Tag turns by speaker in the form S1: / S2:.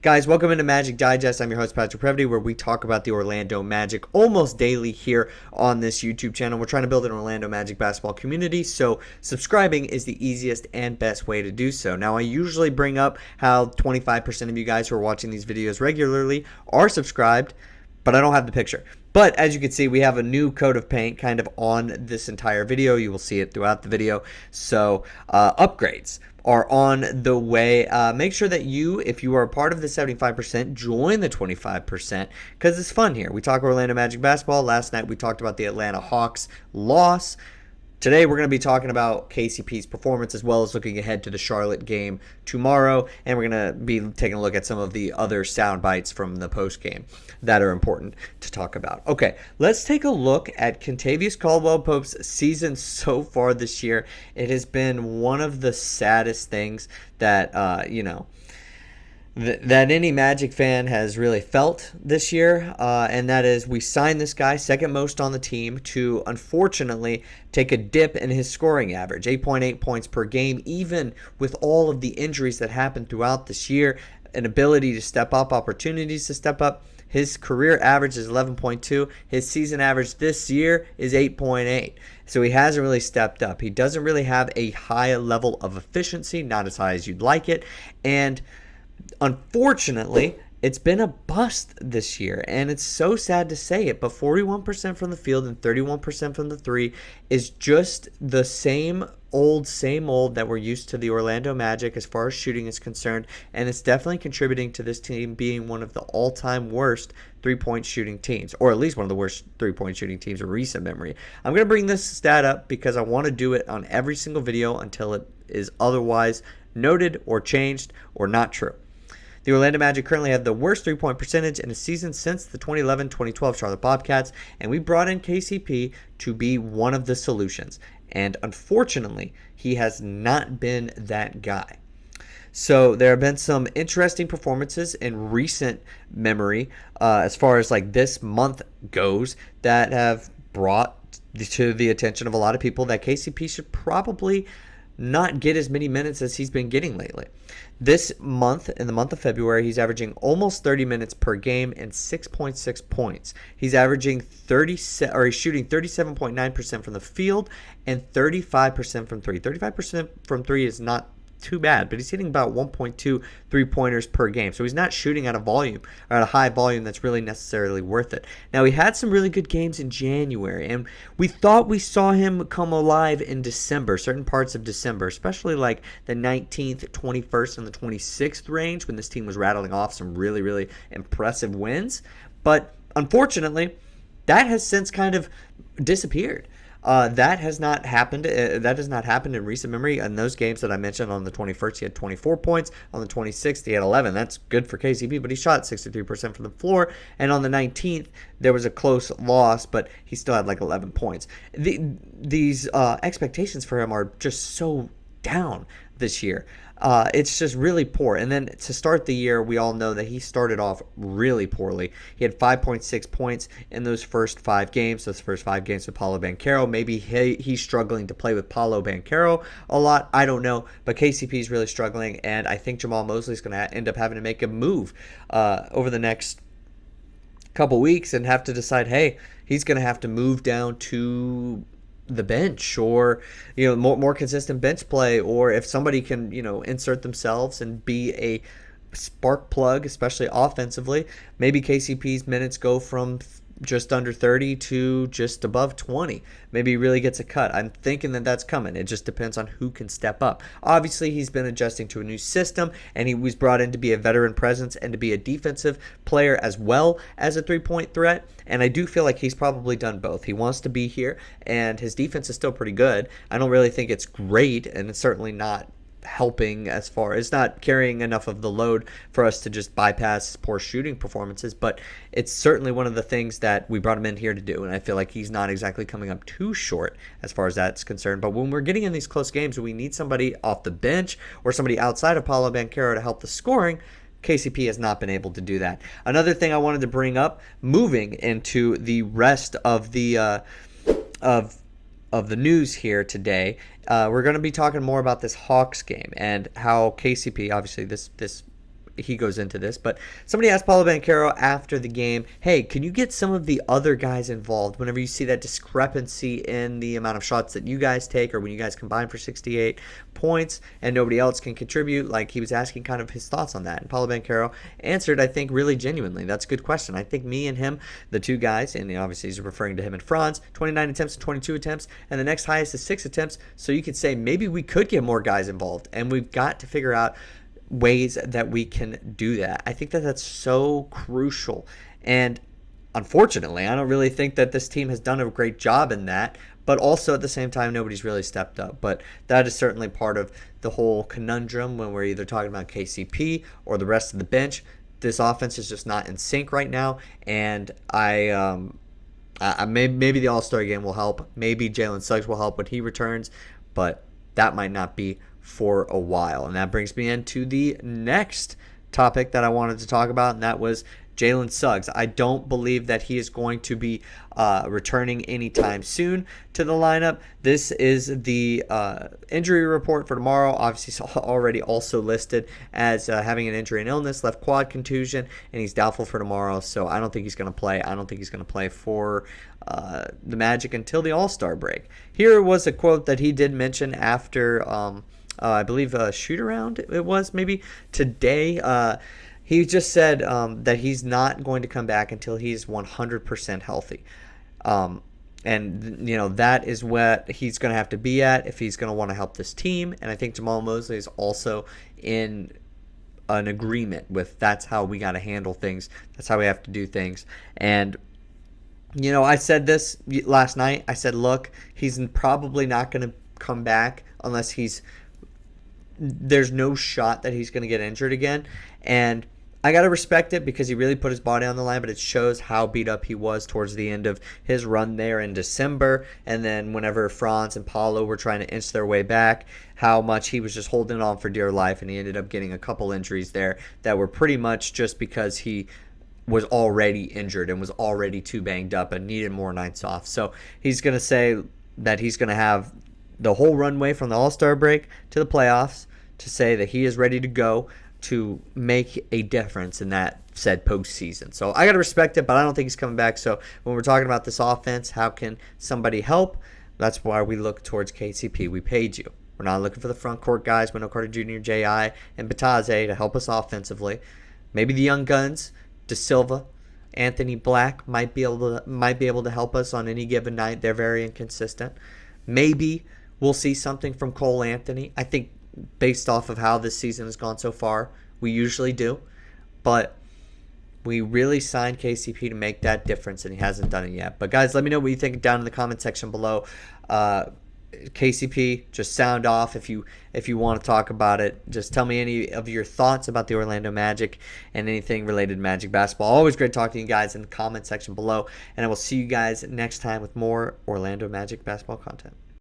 S1: Guys, welcome into Magic Digest. I'm your host, Patrick Previty, where we talk about the Orlando Magic almost daily here on this YouTube channel. We're trying to build an Orlando Magic basketball community, so subscribing is the easiest and best way to do so. Now, I usually bring up how 25% of you guys who are watching these videos regularly are subscribed, but I don't have the picture. But as you can see, we have a new coat of paint kind of on this entire video. You will see it throughout the video. So upgrades are on the way. Make sure that you, if you are a part of the 75%, join the 25% because it's fun here. We talk Orlando Magic basketball. Last night we talked about the Atlanta Hawks loss. Today we're going to be talking about KCP's performance as well as looking ahead to the Charlotte game tomorrow, and we're going to be taking a look at some of the other sound bites from the post game that are important to talk about. Okay, let's take a look at Kentavious Caldwell-Pope's season so far this year. It has been one of the saddest things that that any Magic fan has really felt this year, and that is we signed this guy, second most on the team, to unfortunately take a dip in his scoring average, 8.8 points per game, even with all of the injuries that happened throughout this year, an ability to step up, opportunities to step up. His career average is 11.2. His season average this year is 8.8. So he hasn't really stepped up. He doesn't really have a high level of efficiency, not as high as you'd like it, and unfortunately, it's been a bust this year, and it's so sad to say it, but 41% from the field and 31% from the three is just the same old that we're used to the Orlando Magic as far as shooting is concerned, and it's definitely contributing to this team being one of the all-time worst three-point shooting teams, or at least one of the worst three-point shooting teams in recent memory. I'm going to bring this stat up because I want to do it on every single video until it is otherwise noted or changed or not true. The Orlando Magic currently have the worst three-point percentage in a season since the 2011-2012 Charlotte Bobcats, and we brought in KCP to be one of the solutions. And unfortunately, he has not been that guy. So there have been some interesting performances in recent memory as far as like this month goes that have brought to the attention of a lot of people that KCP should probably not get as many minutes as he's been getting lately. This month, in the month of February, he's averaging almost 30 minutes per game and 6.6 points. He's averaging he's shooting 37.9% from the field and 35% from three. 35% from three is not too bad, but he's hitting about 1.2 three-pointers per game. So he's not shooting at a volume or at a high volume that's really necessarily worth it. Now, he had some really good games in January, and we thought we saw him come alive in December, certain parts of December, especially like the 19th, 21st, and the 26th range when this team was rattling off some really, really impressive wins. But unfortunately, that has since kind of disappeared. That has not happened. That has not happened in recent memory. In those games that I mentioned, on the 21st, he had 24 points. On the 26th, he had 11. That's good for KCP, but he shot 63% from the floor. And on the 19th, there was a close loss, but he still had like 11 points. These expectations for him are just so down this year. It's just really poor. And then to start the year, we all know that he started off really poorly. He had 5.6 points in those first 5 games. Those first 5 games with Paolo Banchero. Maybe he's struggling to play with Paolo Banchero a lot. I don't know. But KCP is really struggling, and I think Jamahl Mosley is going to end up having to make a move over the next couple weeks and have to decide, hey, he's going to have to move down to the bench, or more consistent bench play, or if somebody can insert themselves and be a spark plug, especially offensively, maybe KCP's minutes go from just under 30 to just above 20. Maybe he really gets a cut. I'm thinking that that's coming. It just depends on who can step up. Obviously, he's been adjusting to a new system, and he was brought in to be a veteran presence and to be a defensive player as well as a three-point threat. And I do feel like he's probably done both. He wants to be here, and his defense is still pretty good. I don't really think it's great, and it's certainly not helping as far as not carrying enough of the load for us to just bypass poor shooting performances, but it's certainly one of the things that we brought him in here to do, and I feel like he's not exactly coming up too short as far as that's concerned. But when we're getting in these close games, we need somebody off the bench or somebody outside of Paolo Banchero to help the scoring. KCP has not been able to do that. Another thing I wanted to bring up, moving into the rest of the of the news here today, we're going to be talking more about this Hawks game and how KCP, obviously this he goes into this, but somebody asked Paolo Banchero after the game, hey, can you get some of the other guys involved whenever you see that discrepancy in the amount of shots that you guys take, or when you guys combine for 68 points and nobody else can contribute? Like, he was asking kind of his thoughts on that. And Paolo Banchero answered, I think, really genuinely. That's a good question. I think me and him, the two guys, and obviously he's referring to him and Franz, 29 attempts and 22 attempts, and the next highest is 6 attempts. So you could say maybe we could get more guys involved, and we've got to figure out ways that we can do that. I think that that's so crucial. And unfortunately, I don't really think that this team has done a great job in that. But also at the same time, nobody's really stepped up. But that is certainly part of the whole conundrum when we're either talking about KCP or the rest of the bench. This offense is just not in sync right now. And maybe the All-Star game will help. Maybe Jalen Suggs will help when he returns. But that might not be for a while. And that brings me into the next topic that I wanted to talk about, and that was Jalen Suggs. I don't believe that he is going to be returning anytime soon to the lineup. This is the injury report for tomorrow. Obviously, he's already also listed as having an injury and illness, left quad contusion, and he's doubtful for tomorrow. So I don't think he's going to play. I don't think he's going to play for the Magic until the All-Star break. Here was a quote that he did mention after, I believe, a shoot-around it was maybe today. He just said that he's not going to come back until he's 100% healthy. And, that is what he's going to have to be at if he's going to want to help this team. And I think Jamahl Mosley is also in an agreement with that's how we got to handle things. That's how we have to do things. And, I said this last night. I said, look, he's probably not going to come back unless there's no shot that he's going to get injured again. And I got to respect it because he really put his body on the line, but it shows how beat up he was towards the end of his run there in December. And then whenever Franz and Paolo were trying to inch their way back, how much he was just holding on for dear life. And he ended up getting a couple injuries there that were pretty much just because he was already injured and was already too banged up and needed more nights off. So he's going to say that he's going to have the whole runway from the All-Star break to the playoffs to say that he is ready to go to make a difference in that said postseason. So I got to respect it, but I don't think he's coming back. So when we're talking about this offense, how can somebody help? That's why we look towards KCP. We paid you. We're not looking for the front court guys, Wendell Carter Jr., J.I., and Bataze to help us offensively. Maybe the young guns, De Silva, Anthony Black might be able to help us on any given night. They're very inconsistent. Maybe we'll see something from Cole Anthony. I think based off of how this season has gone so far, we usually do. But we really signed KCP to make that difference, and he hasn't done it yet. But guys, let me know what you think down in the comment section below. KCP, just sound off if you want to talk about it. Just tell me any of your thoughts about the Orlando Magic and anything related to Magic basketball. Always great talking to you guys in the comment section below. And I will see you guys next time with more Orlando Magic basketball content.